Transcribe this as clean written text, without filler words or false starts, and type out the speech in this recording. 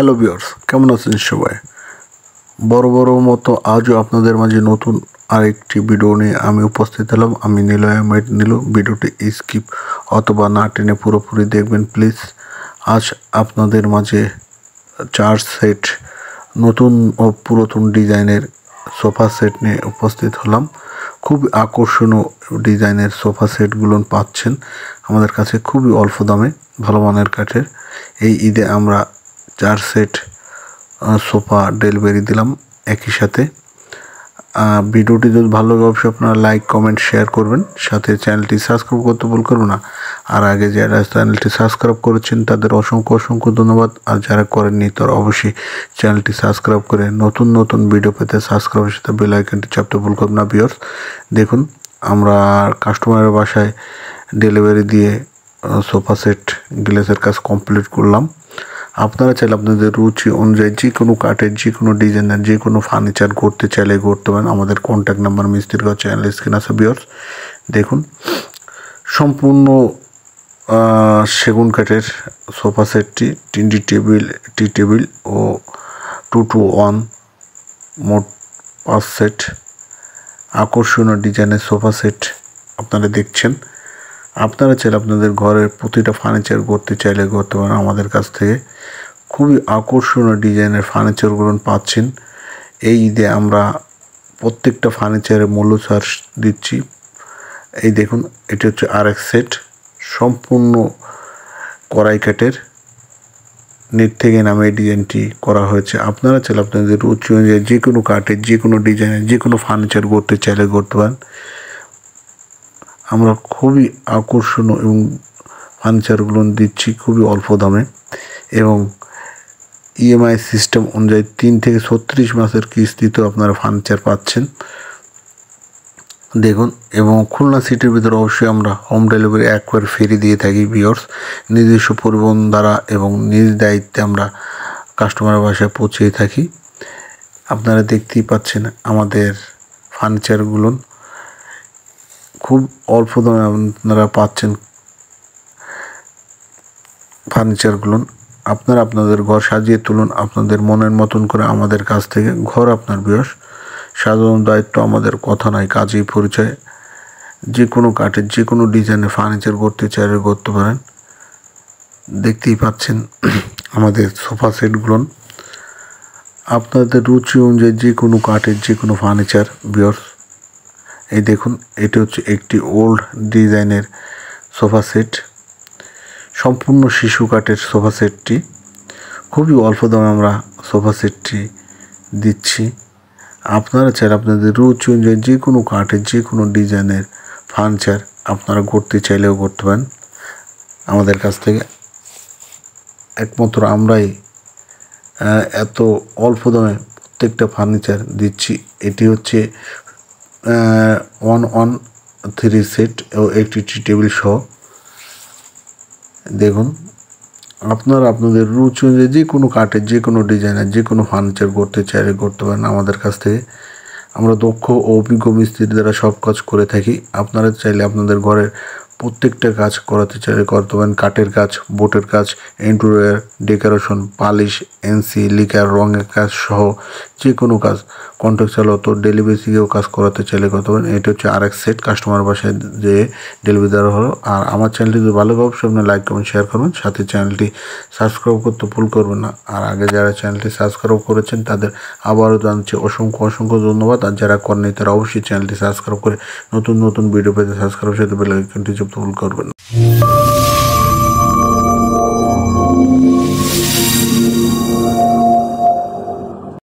Hello viewers, কেমন আছেন সবাই? বড় মতো আজও আপনাদের মাঝে নতুন আরেকটি ভিডিও নিয়ে আমি উপস্থিত হলাম। আমি নিলয় আহমেদ নীলু। ভিডিওটি স্কিপ অথবা না টেনে পুরোপুরি দেখবেন প্লিজ। আজ আপনাদের মাঝে 4 সেট নতুন ও পুরাতন ডিজাইনের সোফা সেট নিয়ে উপস্থিত হলাম। খুব আকর্ষণীয় ডিজাইনের সোফা সেটগুলো পাচ্ছেন আমাদের কাছে খুবই অল্প দামে, ভালো মানের কাঠের। এই ঈদে আমরা 4 সেট সোফা ডেলিভারি দিলাম একই সাথে। ভিডিওটি যদি ভালো লাগে অবশ্যই আপনারা লাইক, কমেন্ট, শেয়ার করবেন, সাথে চ্যানেলটি সাবস্ক্রাইব করতে ভুল করবেন না। আর আগে যারা চ্যানেলটি সাবস্ক্রাইব করেছেন তাদের অসংখ্য ধন্যবাদ। আর যারা করেননি তারা অবশ্যই চ্যানেলটি সাবস্ক্রাইব করে নতুন ভিডিও পেতে সাবস্ক্রাইবের সাথে বেল আইকনটি চাপতে ভুল করবেন না ভিউয়ার্স। দেখুন, আমরা কাস্টমারের বাসায় ডেলিভারি দিয়ে সোফা সেট গ্লেসের কাজ কমপ্লিট করলাম। আপনারা চাইলে আপনাদের রুচি অনুযায়ী যে কোনো কাঠের, যে কোনো ডিজাইনের, যে কোনো ফার্নিচার করতে চাইলে করতে পারেন। আমাদের কন্ট্যাক্ট নাম্বার মিস্ত্রির কাছে চ্যানেল স্ক্রিন আছে ভিউয়ার্স। দেখুন, সম্পূর্ণ সেগুন কাঠের সোফা সেটটি 3টি টি টেবিল ও 2-to-1 মোট 5 সেট আকর্ষণীয় ডিজাইনের সোফা সেট আপনারা দেখছেন। আপনারা চাইলে আপনাদের ঘরের প্রতিটা ফার্নিচার করতে চাইলে করতে পারেন আমাদের কাছ থেকে। খুবই আকর্ষণীয় ডিজাইনের ফার্নিচারগুলো পাচ্ছেন। এই ঈদে আমরা প্রত্যেকটা ফার্নিচারের মূল্য ছাড় দিচ্ছি। এই দেখুন, এটি হচ্ছে আরেক সেট, সম্পূর্ণ কড়াই কাঠের নেট থেকে নামে এই ডিজাইনটি করা হয়েছে। আপনারা চাইলে আপনাদের রুচি অনুযায়ী যে কোনো কাঠের, যে কোনো ডিজাইনের, যে কোনো ফার্নিচার করতে চাইলে করতে পারেন। আমরা খুবই আকর্ষণীয় এবং ফার্নিচারগুলো দিচ্ছি খুবই অল্প দামে, এবং ইএমআই সিস্টেম অনুযায়ী 3 থেকে 36 মাসের কিস্তিতেও আপনারা ফার্নিচার পাচ্ছেন। দেখুন, এবং খুলনা সিটির ভিতরে অবশ্যই আমরা হোম ডেলিভারি একবার ফ্রি দিয়ে থাকি ভিউয়ার্স। নিজস্ব পরিবহন দ্বারা এবং নিজ দায়িত্বে আমরা কাস্টমারের বাসায় পৌঁছে থাকি। আপনারা দেখতেই পাচ্ছেন আমাদের ফার্নিচারগুলো খুব অল্প দামে আপনারা পাচ্ছেন। ফার্নিচারগুলো আপনারা আপনাদের ঘর সাজিয়ে তুলুন আপনাদের মনের মতন করে আমাদের কাছ থেকে। ঘর আপনার ভিউয়ার্স, সাধারণ দায়িত্ব আমাদের, কথা নয় কাজেই পরিচয়। যে কোনো কাঠের, যে কোনো ডিজাইনের ফার্নিচার করতে চাইলে করতে পারেন। দেখতেই পাচ্ছেন আমাদের সোফা সেটগুলো আপনাদের রুচি অনুযায়ী যে কোনো কাঠের, যে কোনো ফার্নিচার ভিউয়ার্স। এই দেখুন, এটি হচ্ছে একটি ওল্ড ডিজাইনের সোফা সেট, সম্পূর্ণ শিশু কাঠের সোফা সেটটি। খুবই অল্প দামে আমরা সোফা সেটটি দিচ্ছি। আপনারা চাইলে আপনাদের রুচি অনুযায়ী যে কোনো কাঠের, যে কোনো ডিজাইনের ফার্নিচার আপনারা করতে চাইলেও করতে পারেন আমাদের কাছ থেকে। একমাত্র আমরাই এত অল্প দামে প্রত্যেকটা ফার্নিচার দিচ্ছি। এটি হচ্ছে 1-1-3 সেট ও একটি টি টেবিল সহ। দেখুন, আপনারা আপনাদের রুচি অনুযায়ী যে কোনো কাঠের, যে কোনো ডিজাইনের, যে কোনো ফার্নিচার করতে চাইলে করতে পারেন আমাদের কাছ থেকে। আমরা দক্ষ ও অভিজ্ঞ মিস্ত্রির দ্বারা সব কাজ করে থাকি। আপনারা চাইলে আপনাদের ঘরের প্রত্যেকটা কাজ করাতে চাইলে করতে পারেন। কাঠের কাজ, বোর্ডের কাজ, interior decoration, polish, NC, liquor, রঙের কাজ সহ যে কোনো কাজ কন্ট্রাক্ট চালাতো ডেলিভারিও কাজ করাতে চাইলে করতে পারেন। এটা হচ্ছে আরেক সেট কাস্টমার বাসায় যে ডেলিভারি দেওয়া হলো। আর আমার চ্যানেলটি যদি ভালো লাগে অবশ্যই আপনি লাইক, কমেন্ট, শেয়ার করবেন, সাথে চ্যানেলটি সাবস্ক্রাইব করতে ভুল করবেন না। আর আগে যারা চ্যানেলটি সাবস্ক্রাইব করেছেন তাদের আবারও জানাচ্ছি অসংখ্য ধন্যবাদ। আর যারা করেননি তারা অবশ্যই চ্যানেলটি সাবস্ক্রাইব করে নতুন ভিডিও পেতে সাবস্ক্রাইব সাথে বেল আইকনটি চাপতে ভুল করবেন না।